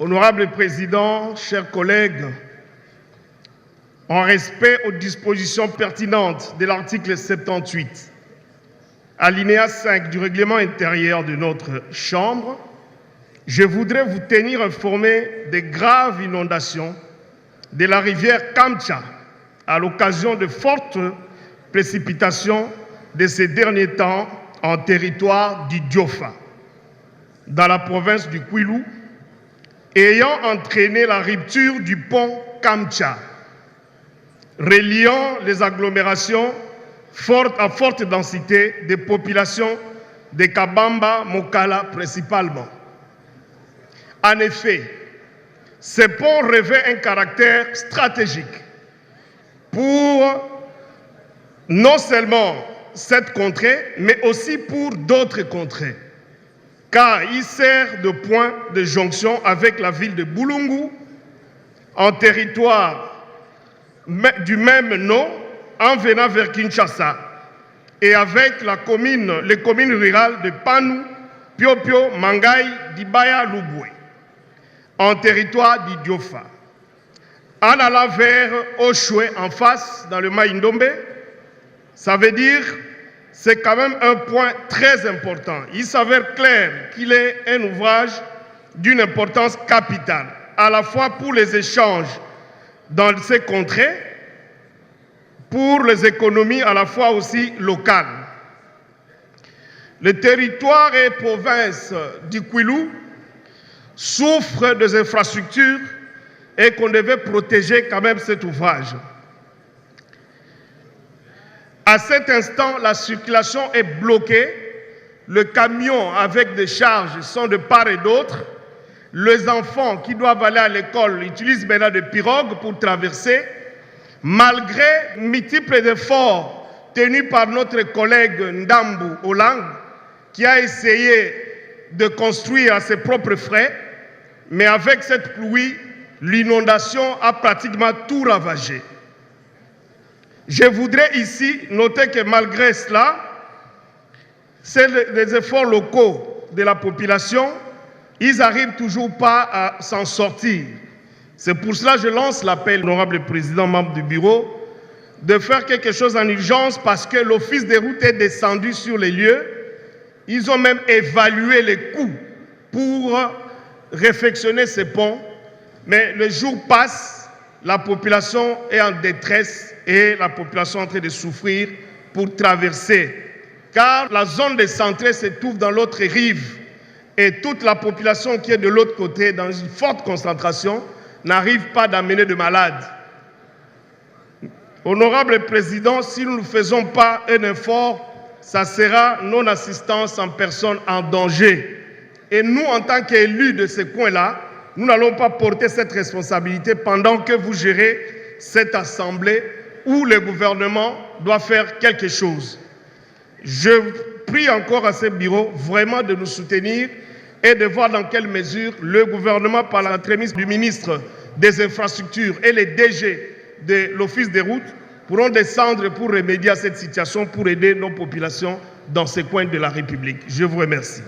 Honorable Président, chers collègues, en respect aux dispositions pertinentes de l'article 78, alinéa 5 du règlement intérieur de notre Chambre, je voudrais vous tenir informé des graves inondations de la rivière Kamtcha à l'occasion de fortes précipitations de ces derniers temps en territoire du Diofa, dans la province du Kwilu, ayant entraîné la rupture du pont Kamtcha, reliant les agglomérations à forte densité des populations de Kabamba, Mokala principalement. En effet, ce pont revêt un caractère stratégique pour non seulement cette contrée, mais aussi pour d'autres contrées, car il sert de point de jonction avec la ville de Boulungu, en territoire du même nom, en venant vers Kinshasa, et avec les communes rurales de Panou, Piopio, Mangaï, Dibaya, Lubwe, en territoire du Diofa. En allant vers Oshwe, en face, dans le Maïndombe, ça veut dire c'est quand même un point très important. Il s'avère clair qu'il est un ouvrage d'une importance capitale, à la fois pour les échanges dans ces contrées, pour les économies à la fois aussi locales. Le territoire et province du Kwilu souffrent des infrastructures et qu'on devait protéger quand même cet ouvrage. À cet instant, la circulation est bloquée. Le camion avec des charges sont de part et d'autre. Les enfants qui doivent aller à l'école utilisent maintenant des pirogues pour traverser. Malgré multiples efforts tenus par notre collègue Ndambu Olang, qui a essayé de construire à ses propres frais, mais avec cette pluie, l'inondation a pratiquement tout ravagé. Je voudrais ici noter que malgré cela, c'est les efforts locaux de la population, ils n'arrivent toujours pas à s'en sortir. C'est pour cela que je lance l'appel, honorable président, membre du bureau, de faire quelque chose en urgence parce que l'office des routes est descendu sur les lieux. Ils ont même évalué les coûts pour réfectionner ces ponts. Mais le jour passe, la population est en détresse et la population est en train de souffrir pour traverser. Car la zone décentrée se trouve dans l'autre rive et toute la population qui est de l'autre côté, dans une forte concentration, n'arrive pas d'amener de malades. Honorable Président, si nous ne faisons pas un effort, ça sera non-assistance en personne en danger. Et nous, en tant qu'élus de ce coin-là, nous n'allons pas porter cette responsabilité pendant que vous gérez cette assemblée où le gouvernement doit faire quelque chose. Je prie encore à ce bureau vraiment de nous soutenir et de voir dans quelle mesure le gouvernement, par l'entremise du ministre des Infrastructures et les DG de l'Office des routes, pourront descendre pour remédier à cette situation, pour aider nos populations dans ces coins de la République. Je vous remercie.